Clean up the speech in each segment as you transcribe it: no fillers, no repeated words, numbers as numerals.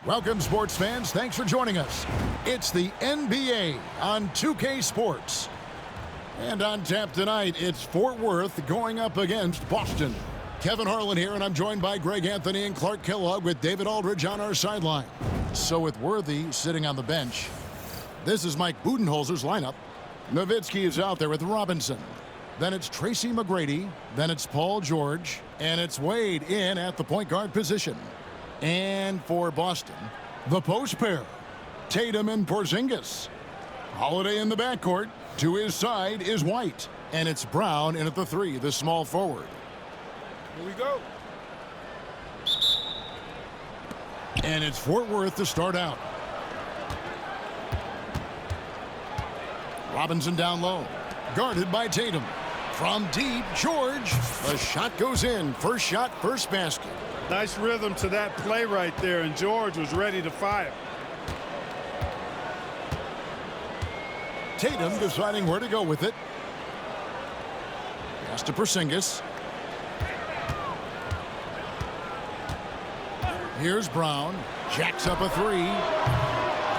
Welcome, sports fans. Thanks for joining us. It's the NBA on 2K Sports. And on tap tonight, it's Fort Worth going up against Boston. Kevin Harlan here, and I'm joined by Greg Anthony and Clark Kellogg with David Aldridge on our sideline. So with Worthy sitting on the bench, this is Mike Budenholzer's lineup. Nowitzki is out there with Robinson. Then it's Tracy McGrady. Then it's Paul George. And it's Wade in at the point guard position. And for Boston, the post pair, Tatum and Porzingis. Holiday in the backcourt. To his side is White. And it's Brown in at the three, the small forward. Here we go. And it's Fort Worth to start out. Robinson down low. Guarded by Tatum. From deep, George. The shot goes in. First shot, first basket. Nice rhythm to that play right there, and George was ready to fire. Tatum deciding where to go with it. Pass to Porzingis. Here's Brown. Jacks up a three.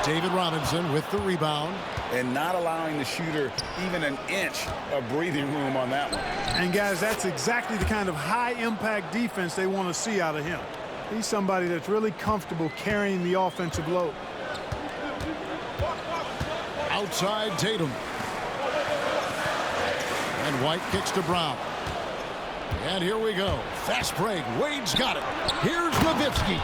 David Robinson with the rebound. And not allowing the shooter even an inch of breathing room on that one. And guys, that's exactly the kind of high-impact defense they want to see out of him. He's somebody that's really comfortable carrying the offensive load. Outside Tatum. And White kicks to Brown. And here we go. Fast break. Wade's got it. Here's Nowitzki.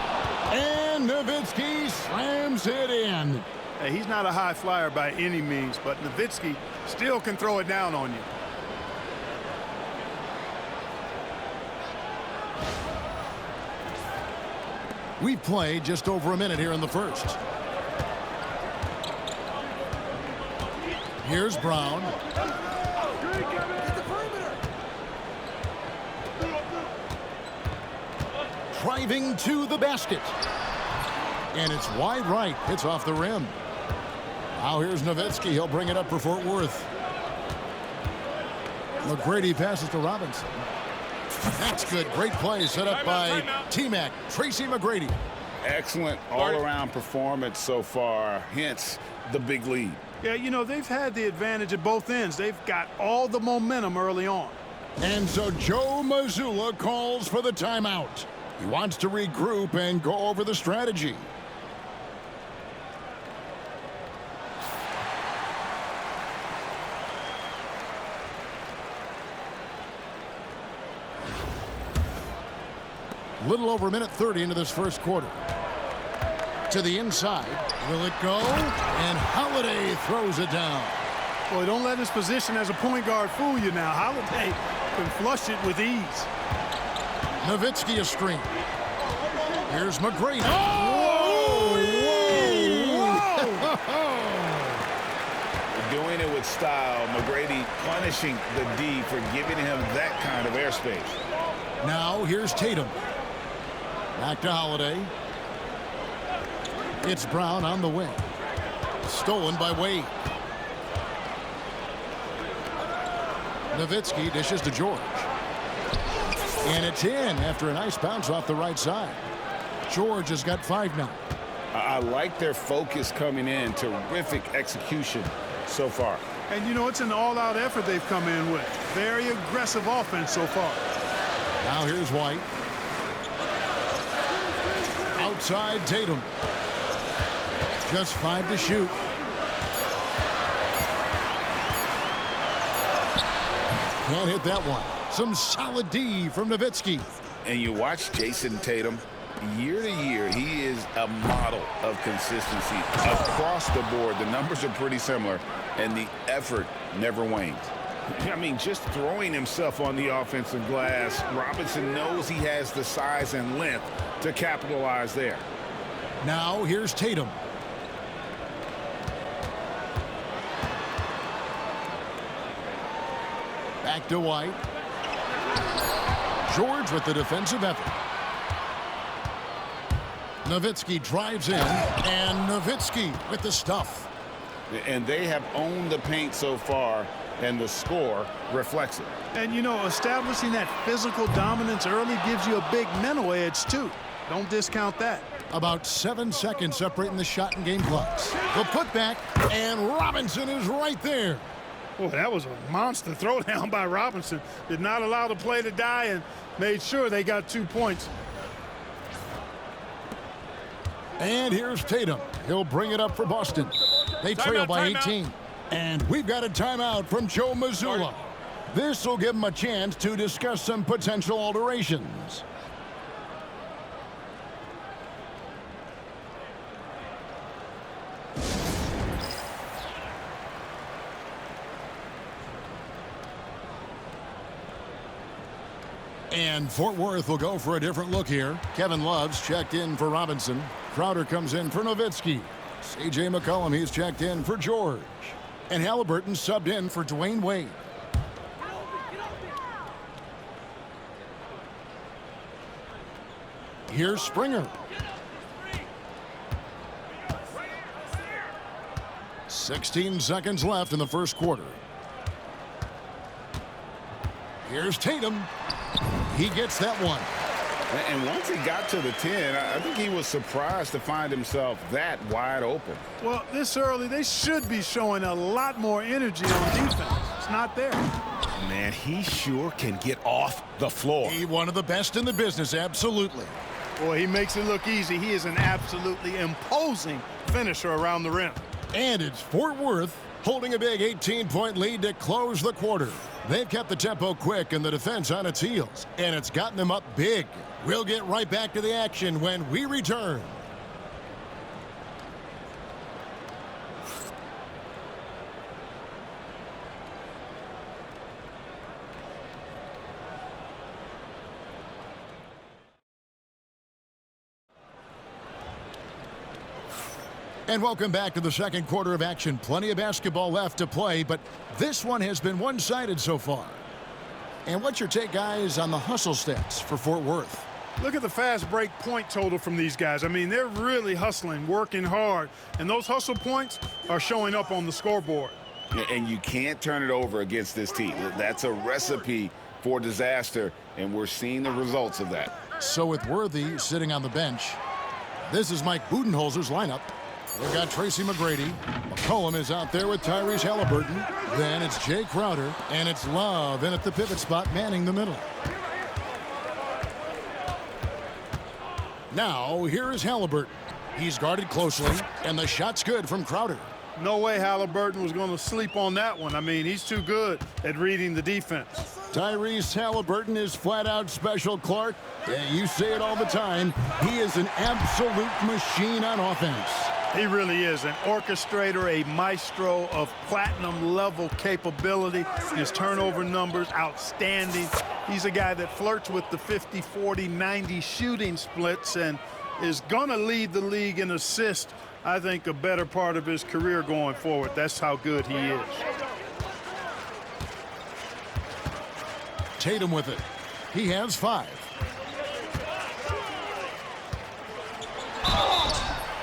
And Nowitzki slams it in. Hey, he's not a high flyer by any means, but Nowitzki still can throw it down on you. We've played just over a minute here in the first. Here's Brown. Driving to the basket. And it's wide right. It's off the rim. Now here's Nowitzki. He'll bring it up for Fort Worth. McGrady passes to Robinson. That's good. Great play set up by T-Mac. Tracy McGrady. Excellent all-around performance so far, hence the big lead. Yeah, you know, they've had the advantage at both ends. They've got all the momentum early on. And so Joe Mazzulla calls for the timeout. He wants to regroup and go over the strategy. Little over a minute 30 into this first quarter. To the inside. Will it go? And Holiday throws it down. Boy, don't let his position as a point guard fool you now. Holiday can flush it with ease. Nowitzki a screen. Here's McGrady. Oh! Whoa! Doing it with style. McGrady punishing the D for giving him that kind of airspace. Now here's Tatum. Back to Holiday. It's Brown on the wing. Stolen by Wade. Nowitzki dishes to George. And it's in after a nice bounce off the right side. George has got 5 now. I like their focus coming in. Terrific execution so far. And, you know, it's an all-out effort they've come in with. Very aggressive offense so far. Now here's White. Outside Tatum. Just 5 to shoot. Can't hit that one. Some solid D from Nowitzki. And you watch Jason Tatum. Year to year, he is a model of consistency. Across the board, the numbers are pretty similar, and the effort never wanes. I mean, just throwing himself on the offensive glass, Robinson knows he has the size and length to capitalize there. Now here's Tatum. Back to White. George with the defensive effort. Nowitzki drives in, and Nowitzki with the stuff. And they have owned the paint so far, and the score reflects it. And, you know, establishing that physical dominance early gives you a big mental edge, too. Don't discount that. About 7 seconds separating the shot and game clocks. The putback, and Robinson is right there. Boy, that was a monster throwdown by Robinson. Did not allow the play to die and made sure they got 2 points. And here's Tatum. He'll bring it up for Boston. They trail by 18. And we've got a timeout from Joe Mazzulla. This will give him a chance to discuss some potential alterations. And Fort Worth will go for a different look here. Kevin Love's checked in for Robinson. Crowder comes in for Nowitzki. C.J. McCollum, he's checked in for George. And Halliburton subbed in for Dwayne Wade. Here's Springer. 16 seconds left in the first quarter. Here's Tatum. He gets that one. And once he got to the 10, I think he was surprised to find himself that wide open. Well, this early, they should be showing a lot more energy on defense. It's not there. Man, he sure can get off the floor. He's one of the best in the business, absolutely. Boy, he makes it look easy. He is an absolutely imposing finisher around the rim. And it's Fort Worth holding a big 18-point lead to close the quarter. They've kept the tempo quick and the defense on its heels, and it's gotten them up big. We'll get right back to the action when we return. And welcome back to the second quarter of action. Plenty of basketball left to play, but this one has been one-sided so far. And what's your take, guys, on the hustle stats for Fort Worth? Look at the fast break point total from these guys. I mean, they're really hustling, working hard, and those hustle points are showing up on the scoreboard. And you can't turn it over against this team. That's a recipe for disaster, and we're seeing the results of that. So with Worthy sitting on the bench, this is Mike Budenholzer's lineup. We've got Tracy McGrady. McCollum is out there with Tyrese Halliburton. Then it's Jay Crowder, and it's Love in at the pivot spot, manning the middle. Now, here is Halliburton. He's guarded closely, and the shot's good from Crowder. No way Halliburton was going to sleep on that one. I mean, he's too good at reading the defense. Tyrese Halliburton is flat-out special, Clark. Yeah, you say it all the time. He is an absolute machine on offense. He really is an orchestrator, a maestro of platinum-level capability. His turnover numbers, outstanding. He's a guy that flirts with the 50, 40, 90 shooting splits and is going to lead the league in assists, I think, a better part of his career going forward. That's how good he is. Tatum with it. He has 5.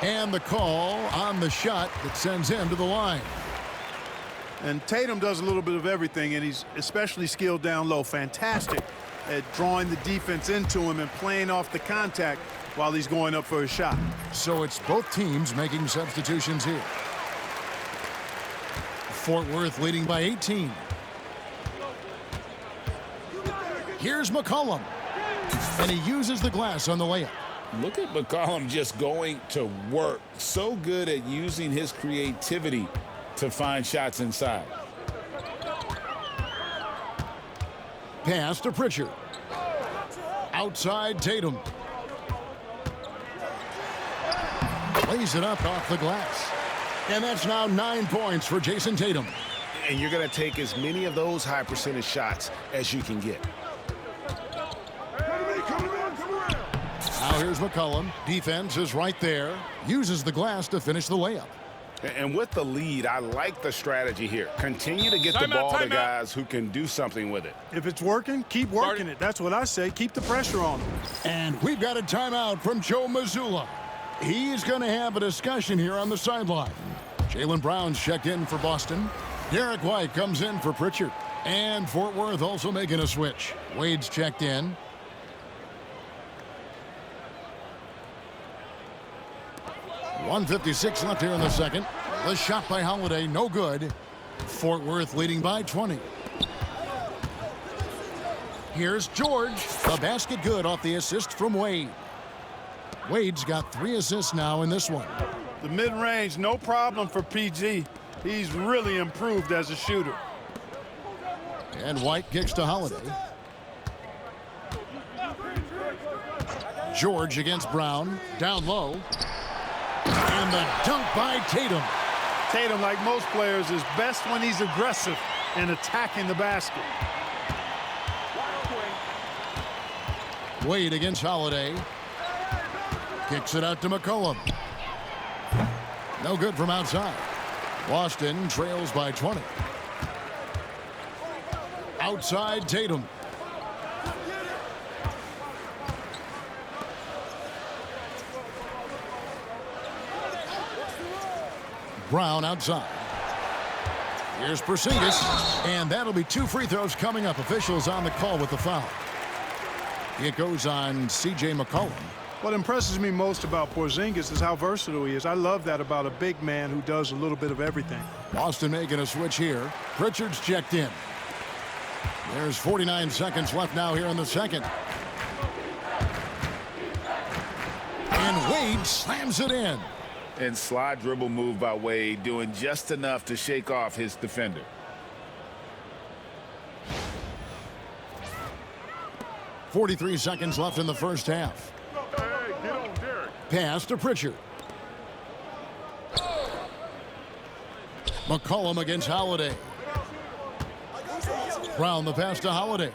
And the call on the shot that sends him to the line. And Tatum does a little bit of everything, and he's especially skilled down low. Fantastic at drawing the defense into him and playing off the contact while he's going up for a shot. So it's both teams making substitutions here. Fort Worth leading by 18. Here's McCollum. And he uses the glass on the layup. Look at McCollum just going to work. So good at using his creativity to find shots inside. Pass to Pritchard. Outside Tatum. Lays it up off the glass. And that's now 9 points for Jason Tatum. And you're going to take as many of those high percentage shots as you can get. Now here's McCollum. Defense is right there. Uses the glass to finish the layup. And with the lead, I like the strategy here. Continue to get the ball to guys who can do something with it. If it's working, keep working it. That's what I say. Keep the pressure on him. And we've got a timeout from Joe Mazzulla. He's going to have a discussion here on the sideline. Jaylen Brown's checked in for Boston. Derek White comes in for Pritchard. And Fort Worth also making a switch. Wade's checked in. 1:56 left here in the second. The shot by Holiday, no good. Fort Worth leading by 20. Here's George. The basket good off the assist from Wade. Wade's got 3 assists now in this one. The mid-range, no problem for PG. He's really improved as a shooter. And White kicks to Holiday. George against Brown. Down low. And the dunk by Tatum. Tatum, like most players, is best when he's aggressive and attacking the basket. Wade against Holiday. Kicks it out to McCollum. No good from outside. Boston trails by 20. Outside Tatum. Brown outside. Here's Porzingis, and that'll be 2 free throws coming up. Officials on the call with the foul. It goes on C.J. McCollum. What impresses me most about Porzingis is how versatile he is. I love that about a big man who does a little bit of everything. Boston making a switch here. Pritchard's checked in. There's 49 seconds left now here in the second. And Wade slams it in. And slide dribble move by Wade, doing just enough to shake off his defender. .43 seconds left in the first half. Pass to Pritchard. McCollum against Holiday. Brown the pass to Holiday.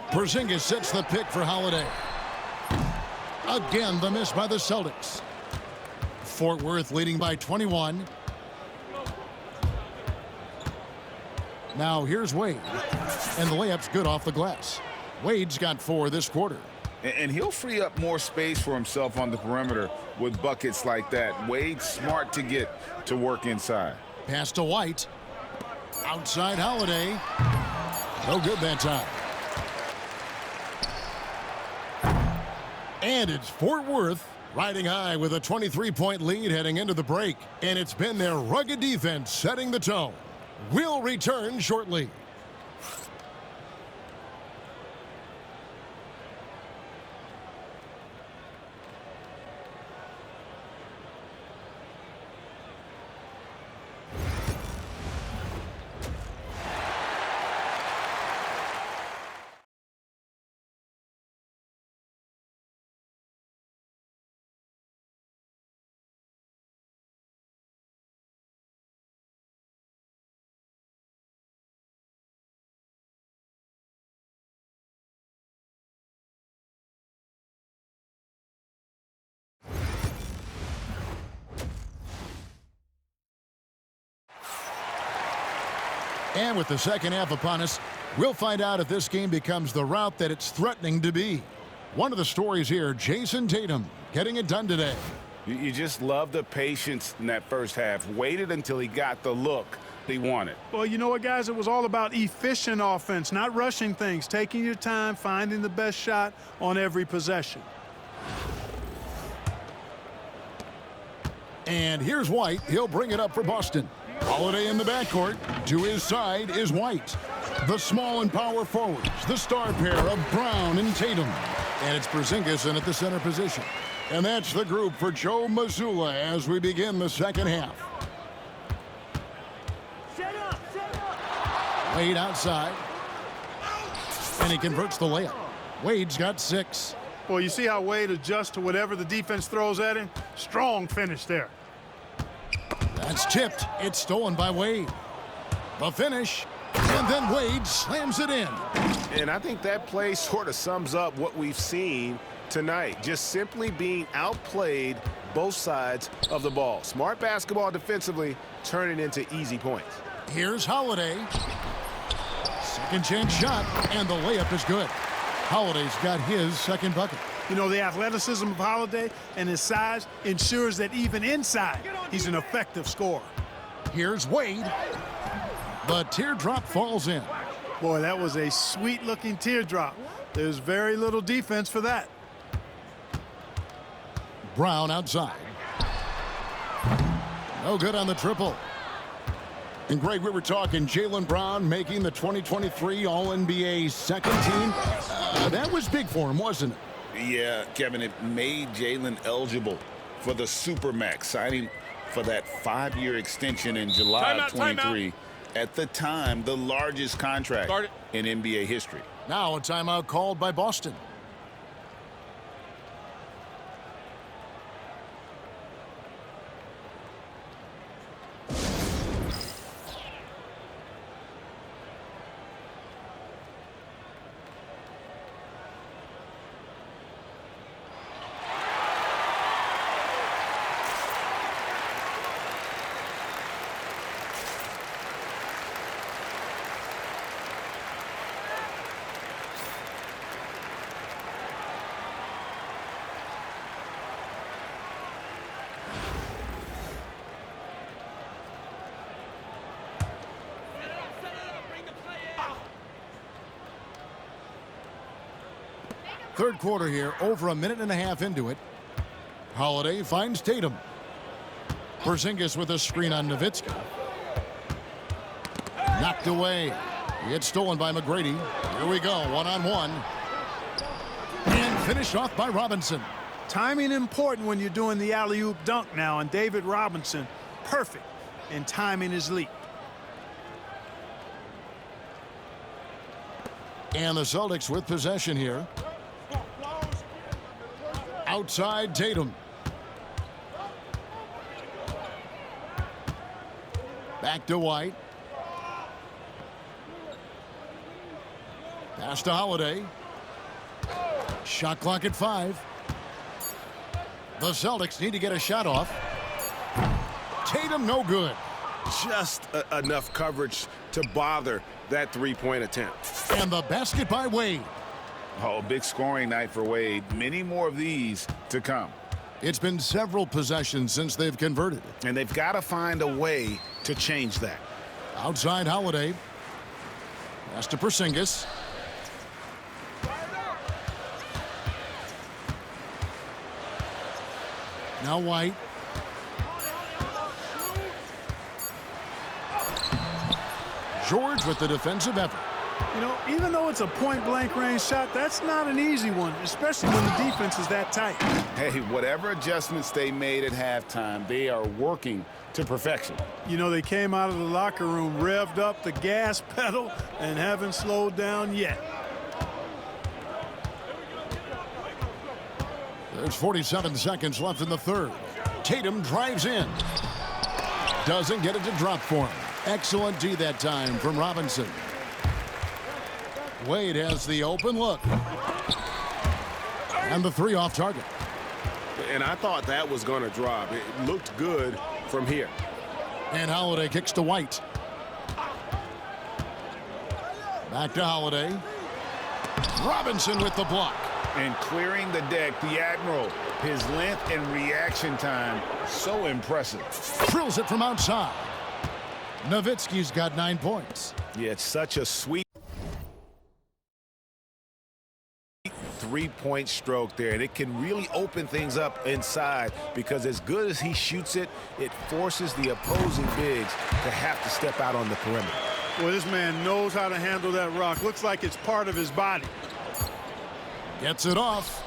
Porzingis sets the pick for Holiday. Again, the miss by the Celtics. Fort Worth leading by 21. Now here's Wade. And the layup's good off the glass. Wade's got 4 this quarter. And he'll free up more space for himself on the perimeter with buckets like that. Wade's smart to get to work inside. Pass to White. Outside Holiday. No good that time. And it's Fort Worth riding high with a 23-point lead heading into the break. And it's been their rugged defense setting the tone. We'll return shortly. And with the second half upon us, we'll find out if this game becomes the route that it's threatening to be. One of the stories here, Jason Tatum getting it done today. You just love the patience in that first half. Waited until he got the look he wanted. Well, you know what, guys? It was all about efficient offense, not rushing things, taking your time, finding the best shot on every possession. And here's White. He'll bring it up for Boston. Holiday in the backcourt. To his side is White. The small and power forwards, the star pair of Brown and Tatum. And it's Porzingis in at the center position. And that's the group for Joe Mazzulla as we begin the second half. Wade outside. And he converts the layup. Wade's got 6. Well, you see how Wade adjusts to whatever the defense throws at him? Strong finish there. That's tipped. It's stolen by Wade. The finish. And then Wade slams it in. And I think that play sort of sums up what we've seen tonight. Just simply being outplayed both sides of the ball. Smart basketball defensively, turning into easy points. Here's Holiday. Second chance shot, and the layup is good. Holiday's got his second bucket. You know, the athleticism of Holiday and his size ensures that even inside, he's an effective scorer. Here's Wade. The teardrop falls in. Boy, that was a sweet-looking teardrop. There's very little defense for that. Brown outside. No good on the triple. And Greg, we were talking Jaylen Brown making the 2023 All-NBA second team. That was big for him, wasn't it? Yeah, Kevin, it made Jaylen eligible for the Supermax, signing for that 5-year extension in July of 23. At the time, the largest contract in NBA history. Now a timeout called by Boston. Third quarter here, over a minute and a half into it. Holiday finds Tatum. Porzingis with a screen on Nowitzki. Knocked away. It's stolen by McGrady. Here we go, one-on-one. And finished off by Robinson. Timing important when you're doing the alley-oop dunk now, and David Robinson, perfect in timing his leap. And the Celtics with possession here. Outside Tatum. Back to White. Pass to Holiday. Shot clock at 5. The Celtics need to get a shot off. Tatum no good. Just enough coverage to bother that three-point attempt. And the basket by Wade. Oh, big scoring night for Wade. Many more of these to come. It's been several possessions since they've converted. And they've got to find a way to change that. Outside Holiday. Pass to Porzingis. Now White. George with the defensive effort. You know, even though it's a point-blank range shot, that's not an easy one, especially when the defense is that tight. Hey, whatever adjustments they made at halftime, they are working to perfection. You know, they came out of the locker room, revved up the gas pedal, and haven't slowed down yet. There's 47 seconds left in the third. Tatum drives in. Doesn't get it to drop for him. Excellent D that time from Robinson. Wade has the open look. And the three off target. And I thought that was going to drop. It looked good from here. And Holiday kicks to White. Back to Holiday. Robinson with the block. And clearing the deck, the Admiral. His length and reaction time, so impressive. Drills it from outside. Nowitzki's got 9 points. Yeah, it's such a sweet three-point stroke there, and it can really open things up inside because as good as he shoots it, it forces the opposing bigs to have to step out on the perimeter. Well, this man knows how to handle that rock. Looks like it's part of his body. Gets it off.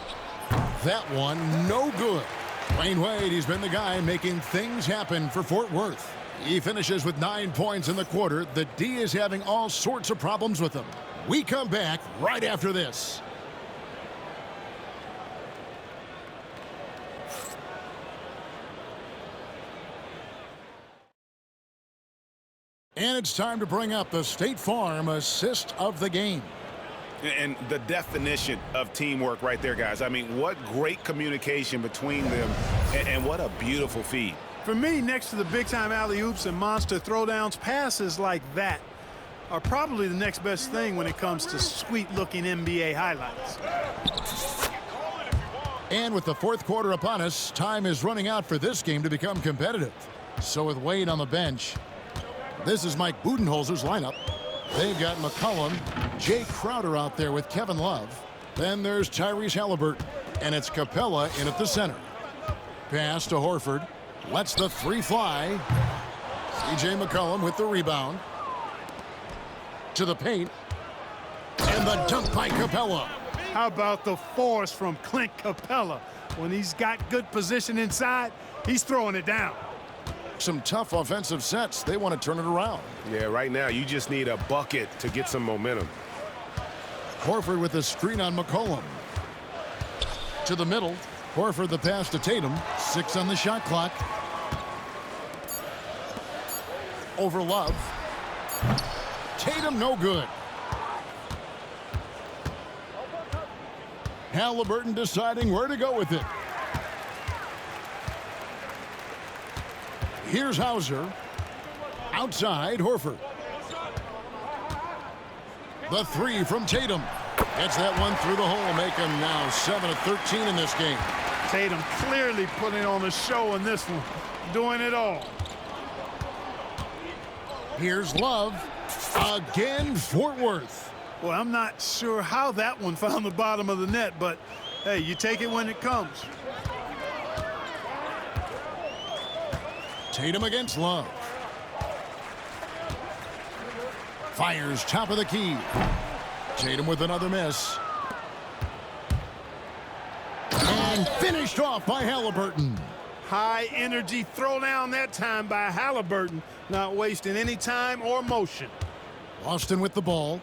That one, no good. Dwayne Wade, he's been the guy making things happen for Fort Worth. He finishes with 9 points in the quarter. The D is having all sorts of problems with him. We come back right after this. And it's time to bring up the State Farm assist of the game. And the definition of teamwork right there, guys. I mean, what great communication between them, and what a beautiful feed. For me, next to the big-time alley-oops and monster throwdowns, passes like that are probably the next best thing when it comes to sweet-looking NBA highlights. And with the fourth quarter upon us, time is running out for this game to become competitive. So with Wade on the bench, this is Mike Budenholzer's lineup. They've got McCollum, Jay Crowder out there with Kevin Love. Then there's Tyrese Halliburton, and it's Capella in at the center. pass to Horford. Lets the three fly. C.J. McCollum with the rebound. To the paint. And the dunk by Capella. How about the force from Clint Capella? When he's got good position inside, he's throwing it down. Some tough offensive sets. They want to turn it around. Yeah, right now you just need a bucket to get some momentum. Horford with the screen on McCollum. To the middle. Horford the pass to Tatum. 6 on the shot clock. Over Love. Tatum no good. Halliburton deciding where to go with it. Here's Hauser. Outside, Horford. The three from Tatum. Gets that one through the hole, make him now 7 of 13 in this game. Tatum clearly putting on a show in this one, doing it all. Here's Love. Again, Fort Worth. Well, I'm not sure how that one found the bottom of the net, but hey, you take it when it comes. Tatum against Love. Fires top of the key. Tatum with another miss. And finished off by Halliburton. High energy throwdown that time by Halliburton, not wasting any time or motion. Austin with the ball.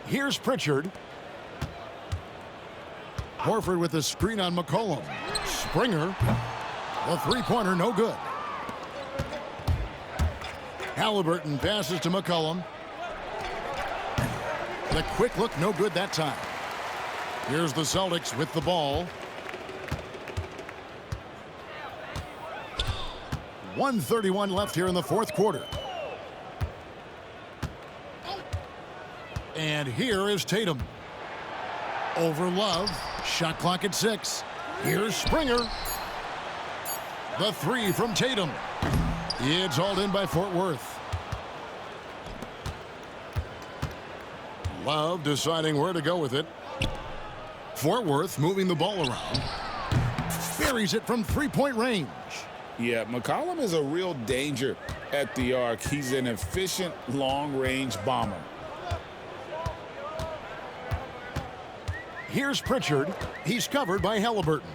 Here's Pritchard. Horford with the screen on McCollum. Springer. The three-pointer no good. Halliburton passes to McCollum. The quick look no good that time. Here's the Celtics with the ball. 1:31 left here in the fourth quarter. And here is Tatum. Over Love. Shot clock at 6. Here's Springer. The three from Tatum. It's hauled in by Fort Worth. Love deciding where to go with it. Fort Worth moving the ball around. Buries it from three-point range. Yeah, McCollum is a real danger at the arc. He's an efficient long-range bomber. Here's Pritchard. He's covered by Halliburton.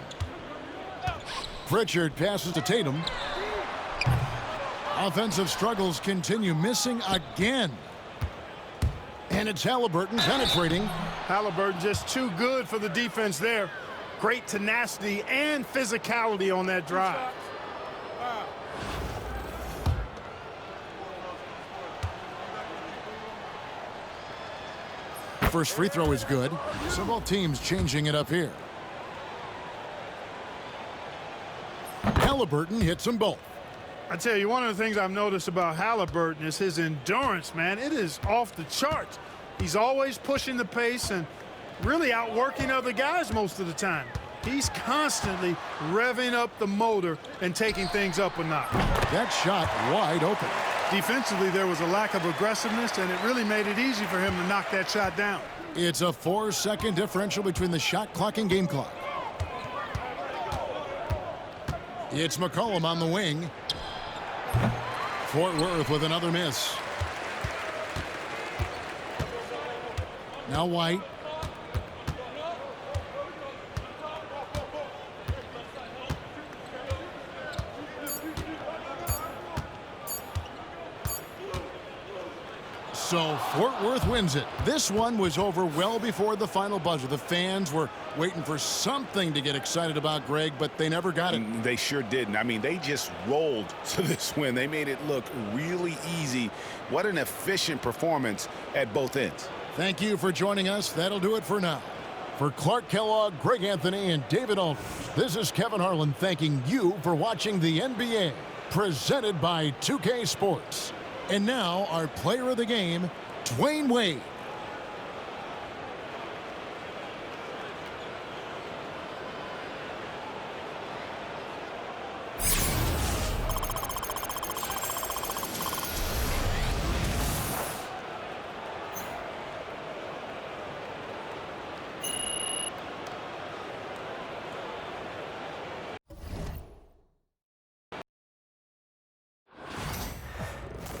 Pritchard passes to Tatum. Offensive struggles continue, missing again. And it's Halliburton penetrating. Halliburton just too good for the defense there. Great tenacity and physicality on that drive. First free throw is good. So both teams changing it up here. Halliburton hits them both. I tell you, one of the things I've noticed about Halliburton is his endurance, man. It is off the charts. He's always pushing the pace and really outworking other guys most of the time. He's constantly revving up the motor and taking things up a notch. That shot wide open. Defensively, there was a lack of aggressiveness, and it really made it easy for him to knock that shot down. It's a 4-second differential between the shot clock and game clock. It's McCollum on the wing. Fort Worth with another miss. Now White. So Fort Worth wins it. This one was over well before the final buzzer. The fans were waiting for something to get excited about, Greg, but they never got it. They sure didn't. I mean, they just rolled to this win. They made it look really easy. What an efficient performance at both ends. Thank you for joining us. That'll do it for now. For Clark Kellogg, Greg Anthony, and David Aldridge, this is Kevin Harlan thanking you for watching the NBA, presented by 2K Sports. And now, our player of the game, Dwayne Wade.